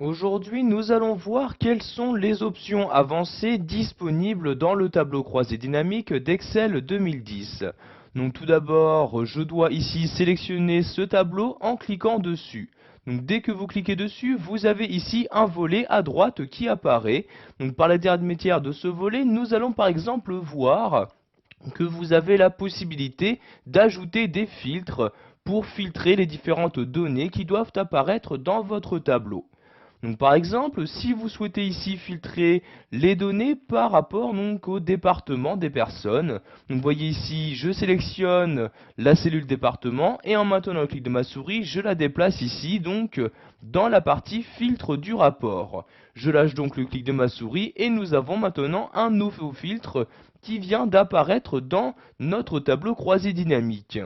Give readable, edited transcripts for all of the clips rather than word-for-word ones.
Aujourd'hui, nous allons voir quelles sont les options avancées disponibles dans le tableau croisé dynamique d'Excel 2010. Donc tout d'abord, je dois ici sélectionner ce tableau en cliquant dessus. Donc dès que vous cliquez dessus, vous avez ici un volet à droite qui apparaît. Donc par l'intermédiaire de ce volet, nous allons par exemple voir que vous avez la possibilité d'ajouter des filtres pour filtrer les différentes données qui doivent apparaître dans votre tableau. Donc par exemple, si vous souhaitez ici filtrer les données par rapport donc au département des personnes, donc vous voyez ici, je sélectionne la cellule département et en maintenant le clic de ma souris, je la déplace ici donc dans la partie filtre du rapport. Je lâche donc le clic de ma souris et nous avons maintenant un nouveau filtre qui vient d'apparaître dans notre tableau croisé dynamique.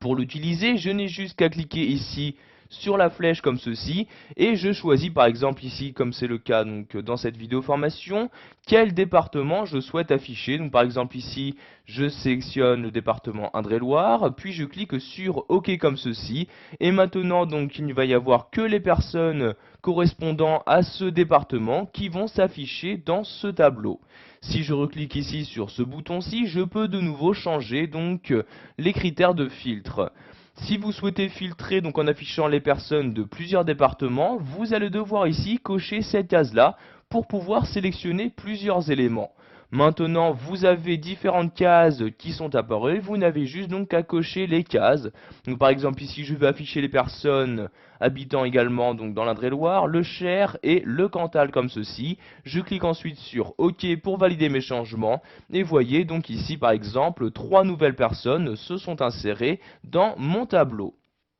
Pour l'utiliser, je n'ai juste qu'à cliquer ici sur la flèche comme ceci et je choisis par exemple ici, comme c'est le cas donc dans cette vidéo formation, quel département je souhaite afficher. Donc par exemple ici, je sélectionne le département Indre-et-Loire, puis je clique sur OK comme ceci et maintenant donc il ne va y avoir que les personnes correspondant à ce département qui vont s'afficher dans ce tableau. Si je reclique ici sur ce bouton-ci, je peux de nouveau changer donc les critères de filtre. Si vous souhaitez filtrer donc en affichant les personnes de plusieurs départements, vous allez devoir ici cocher cette case-là pour pouvoir sélectionner plusieurs éléments. Maintenant, vous avez différentes cases qui sont apparues, vous n'avez juste donc qu'à cocher les cases. Donc par exemple ici, je vais afficher les personnes habitant également donc dans l'Indre-et-Loire, le Cher et le Cantal comme ceci. Je clique ensuite sur OK pour valider mes changements et voyez donc ici par exemple 3 nouvelles personnes se sont insérées dans mon tableau.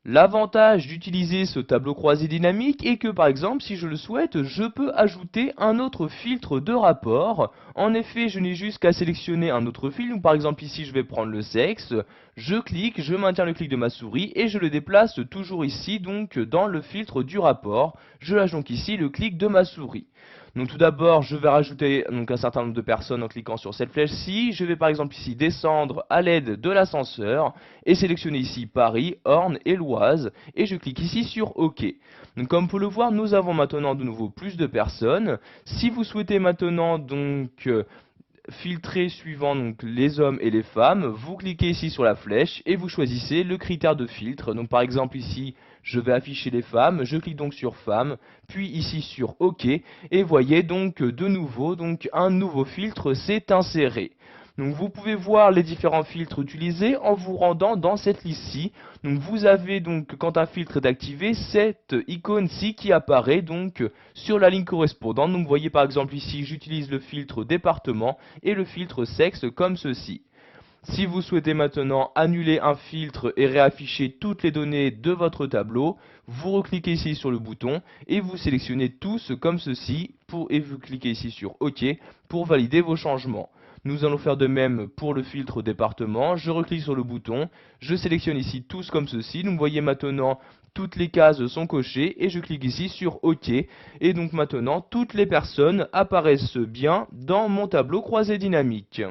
L'avantage d'utiliser ce tableau croisé dynamique est que par exemple si je le souhaite, je peux ajouter un autre filtre de rapport. En effet, je n'ai juste qu'à sélectionner un autre filtre. Par exemple ici je vais prendre le sexe, je clique, je maintiens le clic de ma souris et je le déplace toujours ici donc dans le filtre du rapport. Je lâche donc ici le clic de ma souris. Donc tout d'abord, je vais rajouter donc un certain nombre de personnes en cliquant sur cette flèche-ci. Je vais par exemple ici descendre à l'aide de l'ascenseur et sélectionner ici Paris, Orne et l'Oise et je clique ici sur OK. Donc comme vous pouvez le voir, nous avons maintenant de nouveau plus de personnes. Si vous souhaitez maintenant donc filtrer suivant donc les hommes et les femmes, vous cliquez ici sur la flèche et vous choisissez le critère de filtre. Donc par exemple ici, je vais afficher les femmes, je clique donc sur femmes, puis ici sur OK et voyez donc de nouveau donc un nouveau filtre s'est inséré. Donc vous pouvez voir les différents filtres utilisés en vous rendant dans cette liste-ci. Donc vous avez donc quand un filtre est activé, cette icône-ci qui apparaît donc sur la ligne correspondante. Donc vous voyez par exemple ici, j'utilise le filtre département et le filtre sexe comme ceci. Si vous souhaitez maintenant annuler un filtre et réafficher toutes les données de votre tableau, vous recliquez ici sur le bouton et vous sélectionnez tous comme ceci et vous cliquez ici sur OK pour valider vos changements. Nous allons faire de même pour le filtre département. Je reclique sur le bouton, je sélectionne ici tous comme ceci. Donc vous voyez maintenant toutes les cases sont cochées et je clique ici sur OK. Et donc maintenant toutes les personnes apparaissent bien dans mon tableau croisé dynamique.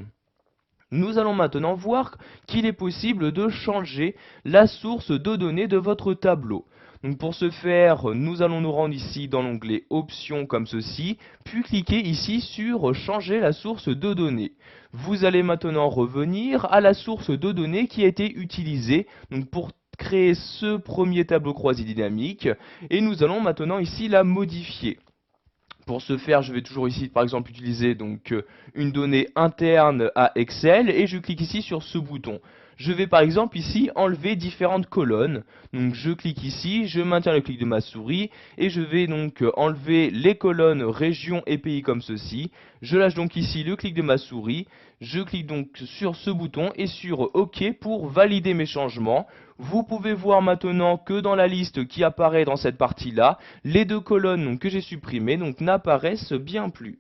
Nous allons maintenant voir qu'il est possible de changer la source de données de votre tableau. Donc pour ce faire, nous allons nous rendre ici dans l'onglet Options comme ceci, puis cliquer ici sur Changer la source de données. Vous allez maintenant revenir à la source de données qui a été utilisée donc pour créer ce premier tableau croisé dynamique et nous allons maintenant ici la modifier. Pour ce faire, je vais toujours ici, par exemple, utiliser donc une donnée interne à Excel et je clique ici sur ce bouton. Je vais par exemple ici enlever différentes colonnes. Donc je clique ici, je maintiens le clic de ma souris et je vais donc enlever les colonnes région et pays comme ceci. Je lâche donc ici le clic de ma souris, je clique donc sur ce bouton et sur OK pour valider mes changements. Vous pouvez voir maintenant que dans la liste qui apparaît dans cette partie-là, les deux colonnes que j'ai supprimées n'apparaissent bien plus.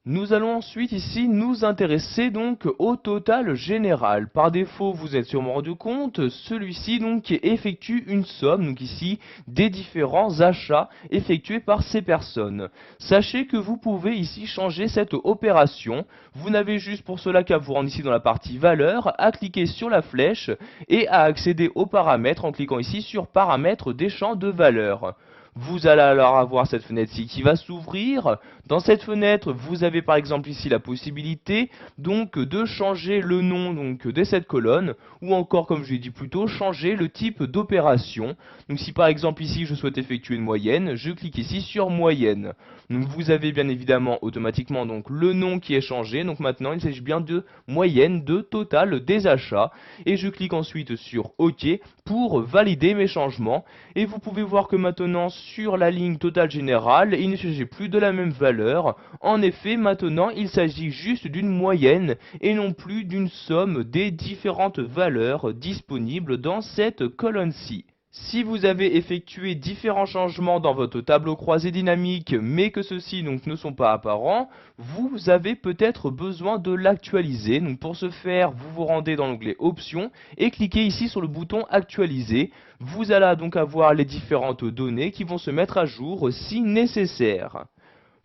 Nous allons ensuite ici nous intéresser donc au total général. Par défaut, vous êtes sûrement rendu compte, celui-ci donc effectue une somme, donc ici, des différents achats effectués par ces personnes. Sachez que vous pouvez ici changer cette opération. Vous n'avez juste pour cela qu'à vous rendre ici dans la partie valeur, à cliquer sur la flèche et à accéder aux paramètres en cliquant ici sur paramètres des champs de valeur. Vous allez alors avoir cette fenêtre-ci qui va s'ouvrir. Dans cette fenêtre, vous avez par exemple ici la possibilité donc de changer le nom donc de cette colonne, ou encore, comme je l'ai dit plus tôt, changer le type d'opération. Donc si par exemple ici je souhaite effectuer une moyenne, je clique ici sur moyenne. Donc vous avez bien évidemment automatiquement donc le nom qui est changé. Donc maintenant il s'agit bien de moyenne de total des achats, et je clique ensuite sur OK pour valider mes changements. Et vous pouvez voir que maintenant sur la ligne totale générale, il ne s'agit plus de la même valeur. En effet, maintenant il s'agit juste d'une moyenne et non plus d'une somme des différentes valeurs disponibles dans cette colonne-ci. Si vous avez effectué différents changements dans votre tableau croisé dynamique, mais que ceux-ci donc ne sont pas apparents, vous avez peut-être besoin de l'actualiser. Donc pour ce faire, vous vous rendez dans l'onglet Options et cliquez ici sur le bouton Actualiser. Vous allez donc avoir les différentes données qui vont se mettre à jour si nécessaire.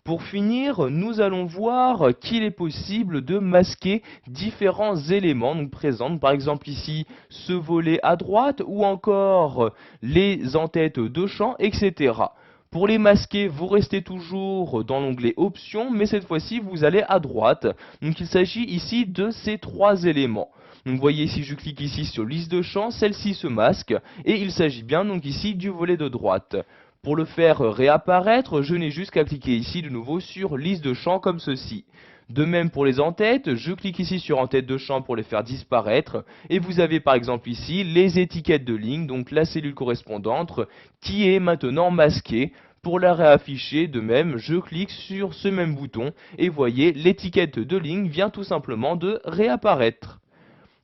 Pour finir, nous allons voir qu'il est possible de masquer différents éléments donc présents. Par exemple ici, ce volet à droite ou encore les en-têtes de champ, etc. Pour les masquer, vous restez toujours dans l'onglet Options, mais cette fois-ci, vous allez à droite. Donc il s'agit ici de ces trois éléments. Donc vous voyez, si je clique ici sur liste de champs, celle-ci se masque, et il s'agit bien donc ici du volet de droite. Pour le faire réapparaître, je n'ai juste qu'à cliquer ici de nouveau sur liste de champs comme ceci. De même pour les en-têtes, je clique ici sur en-tête de champ pour les faire disparaître, et vous avez par exemple ici les étiquettes de ligne, donc la cellule correspondante, qui est maintenant masquée. Pour la réafficher, de même, je clique sur ce même bouton, et voyez, l'étiquette de ligne vient tout simplement de réapparaître.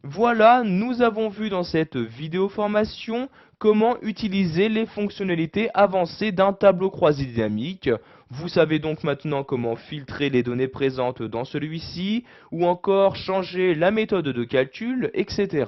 Voilà, nous avons vu dans cette vidéo formation comment utiliser les fonctionnalités avancées d'un tableau croisé dynamique. Vous savez donc maintenant comment filtrer les données présentes dans celui-ci, ou encore changer la méthode de calcul, etc.